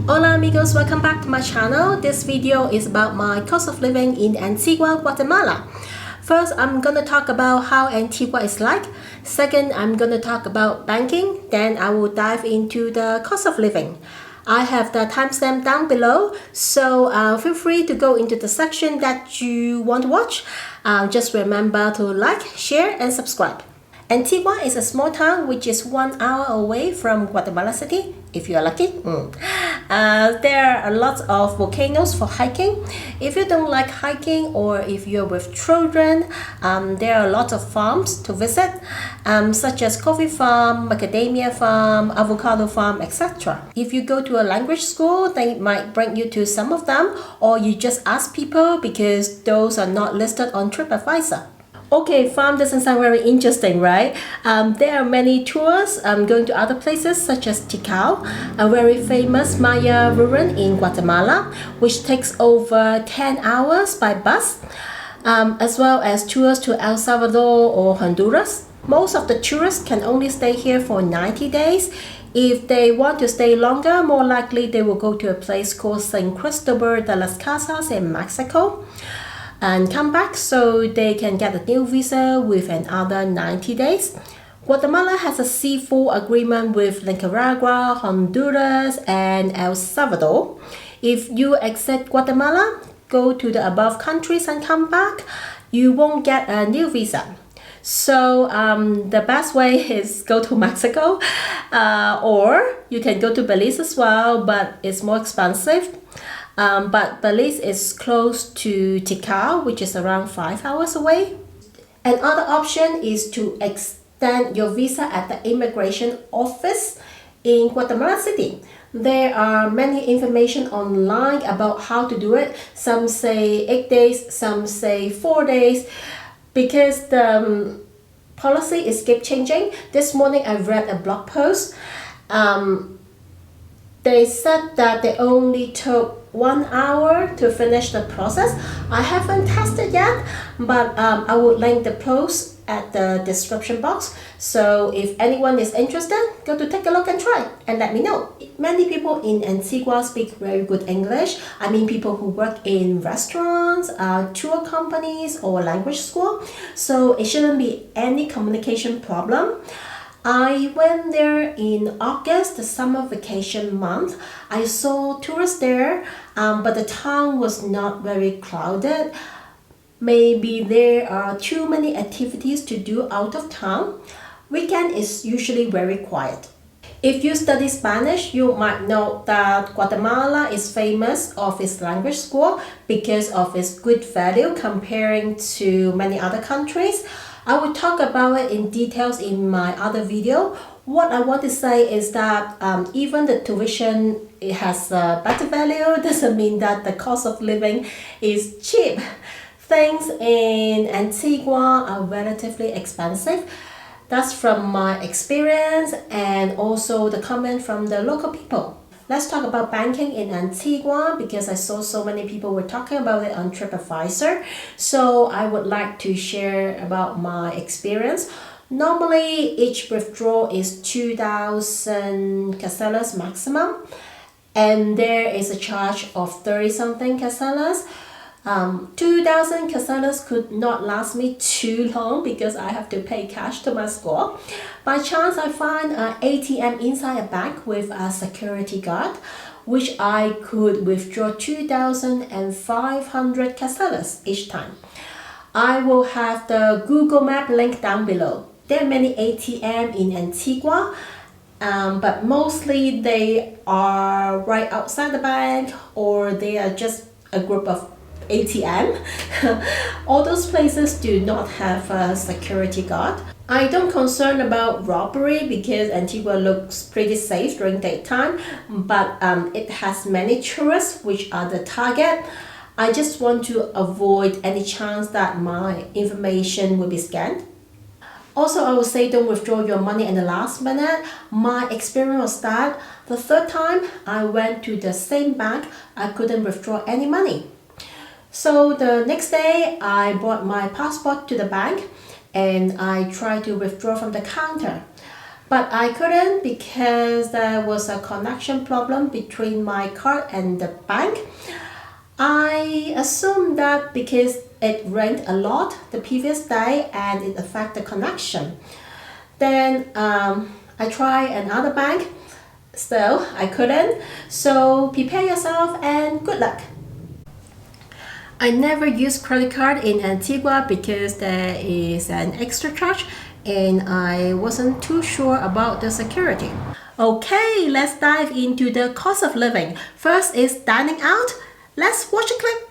Hola amigos, welcome back to my channel. This video is about my cost of living in Antigua, Guatemala. First, I'm gonna talk about how Antigua is like. Second, I'm gonna talk about banking. Then I will dive into the cost of living. I have the timestamp down below, so feel free to go into the section that you want to watch. Just remember to like, share, and subscribe. Antigua is a small town which is 1 hour away from Guatemala City, if you are lucky. There are lots of volcanoes for hiking. If you don't like hiking or if you're with children, there are lots of farms to visit, such as coffee farm, macadamia farm, avocado farm, etc. If you go to a language school, they might bring you to some of them, or you just ask people because those are not listed on TripAdvisor. Okay, farm doesn't sound very interesting, right? There are many tours going to other places such as Tikal, a very famous Maya ruin in Guatemala, which takes over 10 hours by bus, as well as tours to El Salvador or Honduras. Most of the tourists can only stay here for 90 days. If they want to stay longer, more likely they will go to a place called San Cristobal de las Casas in Mexico and come back so they can get a new visa with another 90 days. Guatemala has a seafood agreement with Nicaragua, Honduras, and El Salvador. If you exit Guatemala, go to the above countries and come back, you won't get a new visa. So the best way is go to Mexico, or you can go to Belize as well, but it's more expensive. But Belize is close to Tikal, which is around 5 hours away. Another option is to extend your visa at the immigration office in Guatemala City. There are many information online about how to do it. Some say 8 days, some say 4 days, because the policy is keep changing. This morning I read a blog post. They said that they only took 1 hour to finish the process. I haven't tested yet, but I will link the post at the description box. So if anyone is interested, go to take a look and try and let me know. Many people in Antigua speak very good English. I mean people who work in restaurants, tour companies, or language school. So it shouldn't be any communication problem. I went there in August, the summer vacation month. I saw tourists there, but the town was not very crowded. Maybe there are too many activities to do out of town. Weekend is usually very quiet. If you study Spanish, you might know that Guatemala is famous of its language school because of its good value comparing to many other countries. I will talk about it in details in my other video. What I want to say is that even the tuition it has a better value doesn't mean that the cost of living is cheap. Things in Antigua are relatively expensive. That's from my experience and also the comment from the local people. Let's talk about banking in Antigua because I saw so many people were talking about it on TripAdvisor. So I would like to share about my experience. Normally, each withdrawal is 2,000 quetzales maximum, and there is a charge of 30-something quetzales. 2,000 quetzales could not last me too long because I have to pay cash to my school. By chance, I find an ATM inside a bank with a security guard, which I could withdraw 2,500 quetzales each time. I will have the Google Map link down below. There are many ATM in Antigua, but mostly they are right outside the bank or they are just a group of ATM. All those places do not have a security guard. I don't concern about robbery because Antigua looks pretty safe during daytime, but it has many tourists which are the target. I just want to avoid any chance that my information will be scanned. Also, I would say don't withdraw your money in the last minute. My experience was that the third time I went to the same bank, I couldn't withdraw any money. So the next day, I brought my passport to the bank and I tried to withdraw from the counter. But I couldn't because there was a connection problem between my card and the bank. I assumed that because it rained a lot the previous day and it affected the connection. Then I tried another bank, still I couldn't. So prepare yourself and good luck. I never use credit card in Antigua because there is an extra charge and I wasn't too sure about the security. Okay, let's dive into the cost of living. First is dining out. Let's watch a clip.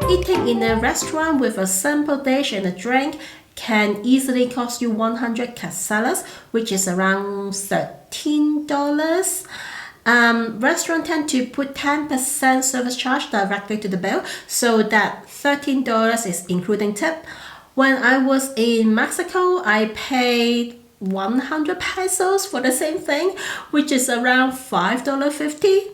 Eating in a restaurant with a simple dish and a drink can easily cost you 100 quetzales, which is around $13. Restaurants tend to put 10% service charge directly to the bill, so that $13 is including tip. When I was in Mexico, I paid 100 pesos for the same thing, which is around $5.50.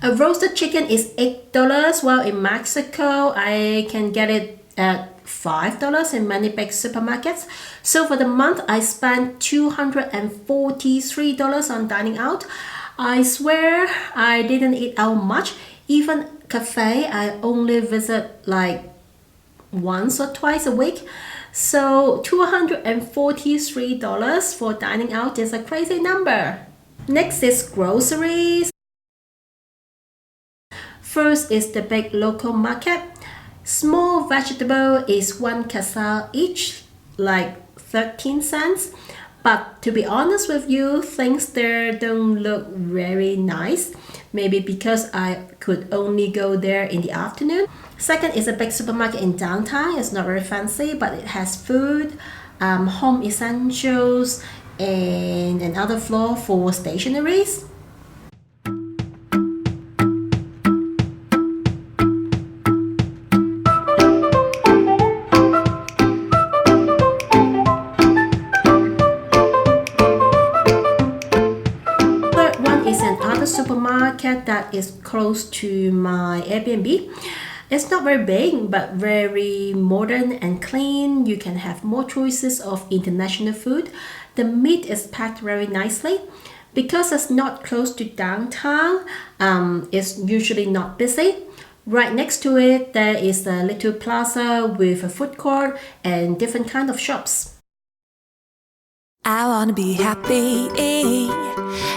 A roasted chicken is $8, while in Mexico I can get it at $5 in many big supermarkets. So for the month I spent $243 on dining out. I swear I didn't eat out much. Even cafe I only visit like once or twice a week. So $243 for dining out is a crazy number. Next is groceries. First is the big local market. Small vegetable is 1 quetzal each, like 13 cents. But to be honest with you, things there don't look very nice. Maybe because I could only go there in the afternoon. Second is a big supermarket in downtown. It's not very fancy, but it has food, home essentials, and another floor for stationeries. Supermarket that is close to my Airbnb. It's not very big but very modern and clean. You can have more choices of international food. The meat is packed very nicely. Because it's not close to downtown, it's usually not busy. Right next to it there is a little plaza with a food court and different kind of shops. I wanna be happy,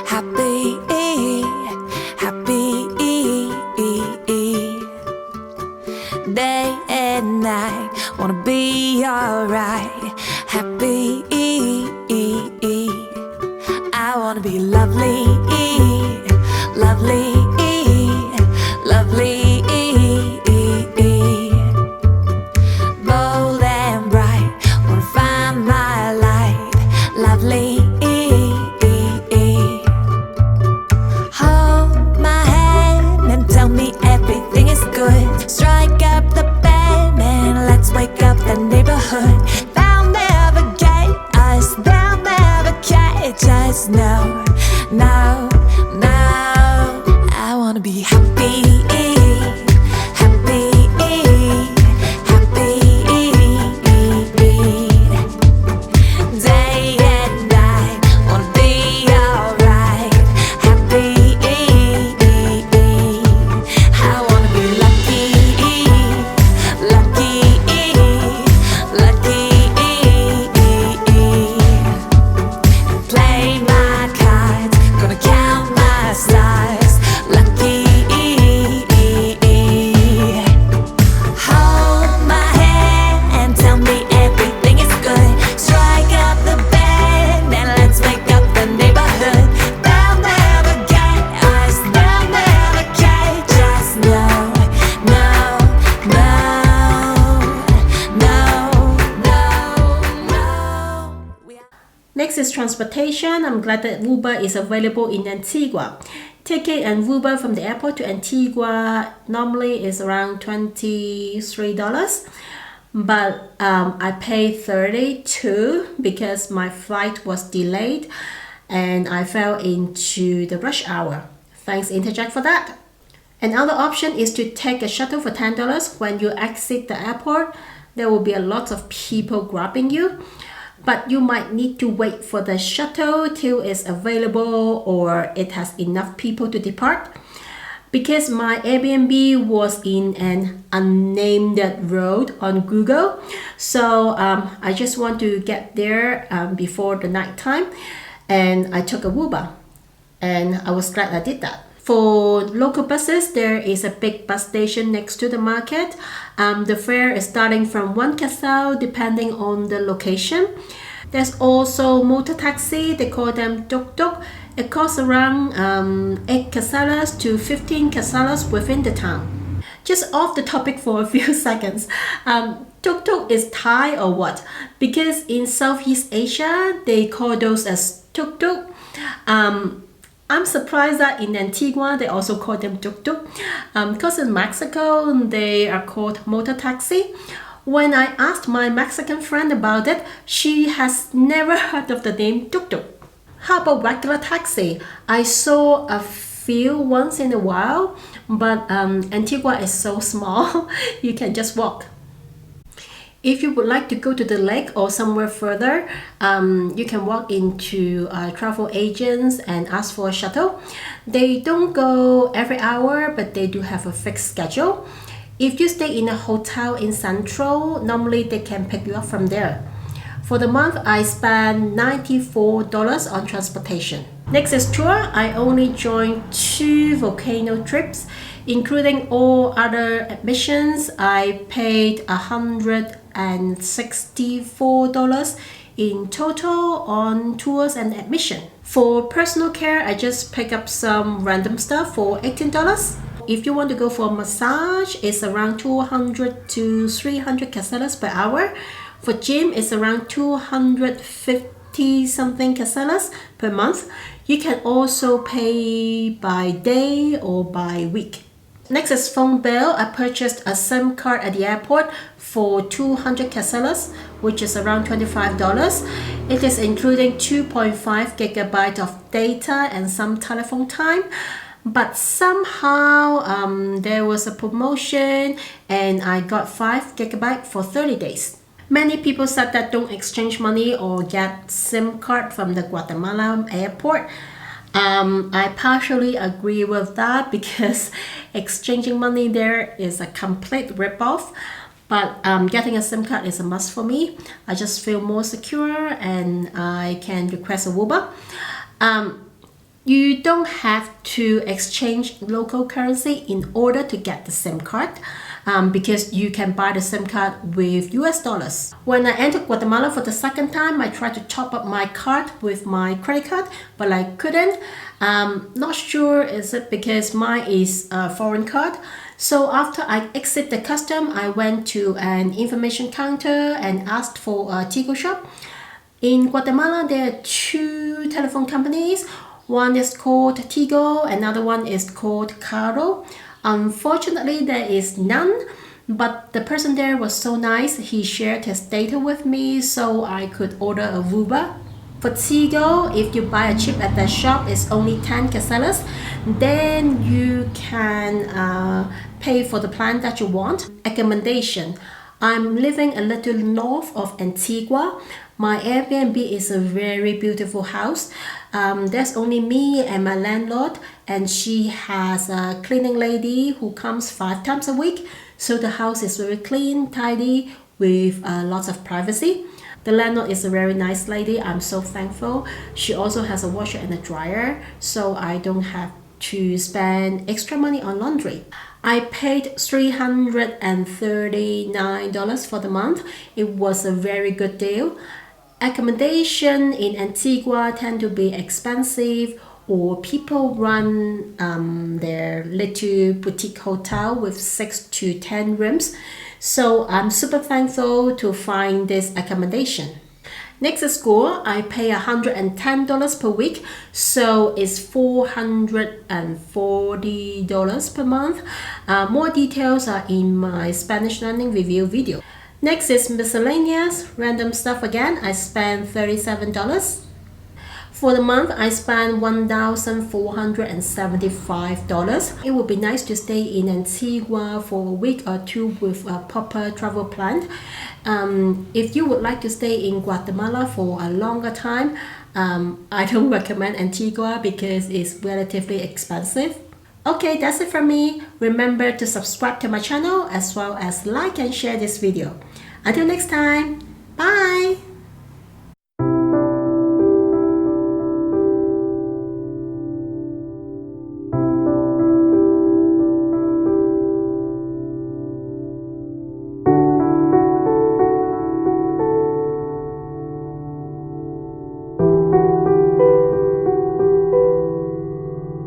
happy, happy, day and night. Wanna be alright, happy. I wanna be lovely, lovely, lovely, bold and bright. Wanna find my light, lovely. Hold my hand and tell me everything is good. Strike up the band and let's wake up the neighborhood. They'll never get us, they'll never catch us. No, no, no. I wanna be happy, happy, happy, day and night. Wanna be alright, happy. I wanna be lucky, lucky, lucky. Play my cards. transportation, I'm glad that Uber is available in Antigua. Ticket and Uber from the airport to Antigua normally is around $23, but I paid $32 because my flight was delayed and I fell into the rush hour. Thanks Interjet for that. Another option is to take a shuttle for $10 when you exit the airport. There will be a lot of people grabbing you, but you might need to wait for the shuttle till it's available or it has enough people to depart. Because my Airbnb was in an unnamed road on Google, so I just want to get there before the night time, and I took a Uber, and I was glad I did that. For local buses, there is a big bus station next to the market. The fare is starting from 1 quetzal depending on the location. There's also motor taxi, they call them tuk-tuk. It costs around 8 quetzales to 15 quetzales within the town. Just off the topic for a few seconds. Tuk-tuk is Thai or what? Because in Southeast Asia, they call those as tuk-tuk. I'm surprised that in Antigua they also call them tuk-tuk, because in Mexico they are called motor taxi. When I asked my Mexican friend about it, she has never heard of the name tuk-tuk. How about regular taxi? I saw a few once in a while, but Antigua is so small, you can just walk. If you would like to go to the lake or somewhere further, you can walk into travel agents and ask for a shuttle. They don't go every hour, but they do have a fixed schedule. If you stay in a hotel in Central, normally they can pick you up from there. For the month, I spent $94 on transportation. Next is tour. I only joined 2 volcano trips, including all other admissions. I paid $164 in total on tours and admission. For personal care, I just pick up some random stuff for $18. If you want to go for a massage, it's around 200 to 300 quetzales per hour. For gym, it's around 250 something quetzales per month. You can also pay by day or by week. Next is phone bill. I purchased a SIM card at the airport for 200 quetzales, which is around $25. It is including 2.5 gigabytes of data and some telephone time. But somehow there was a promotion and I got 5 gigabytes for 30 days. Many people said that don't exchange money or get SIM card from the Guatemala airport. I partially agree with that because exchanging money there is a complete ripoff. But getting a SIM card is a must for me. I just feel more secure and I can request a Uber. You don't have to exchange local currency in order to get the SIM card. Because you can buy the SIM card with US dollars. When I entered Guatemala for the second time, I tried to top up my card with my credit card, but I couldn't. Not sure is it because mine is a foreign card. So after I exit the custom, I went to an information counter and asked for a Tigo shop. In Guatemala, there are 2 telephone companies. One is called Tigo, another one is called Caro. Unfortunately, there is none, but the person there was so nice. He shared his data with me so I could order a Uber. For Tigo, if you buy a chip at that shop, it's only 10 quetzales. Then you can pay for the plan that you want. Accommodation. I'm living a little north of Antigua. My Airbnb is a very beautiful house. There's only me and my landlord, and she has a cleaning lady who comes 5 times a week. So the house is very clean, tidy, with lots of privacy. The landlord is a very nice lady. I'm so thankful. She also has a washer and a dryer, so I don't have to spend extra money on laundry. I paid $339 for the month. It was a very good deal. Accommodation in Antigua tend to be expensive, or people run their little boutique hotel with 6 to 10 rooms. So I'm super thankful to find this accommodation. Next is school. I pay $110 per week, so it's $440 per month. More details are in my Spanish learning review video. Next is miscellaneous, random stuff again. I spend $37. For the month, I spent $1,475. It would be nice to stay in Antigua for a week or two with a proper travel plan. If you would like to stay in Guatemala for a longer time, I don't recommend Antigua because it's relatively expensive. Okay, that's it from me. Remember to subscribe to my channel as well as like and share this video. Until next time, bye!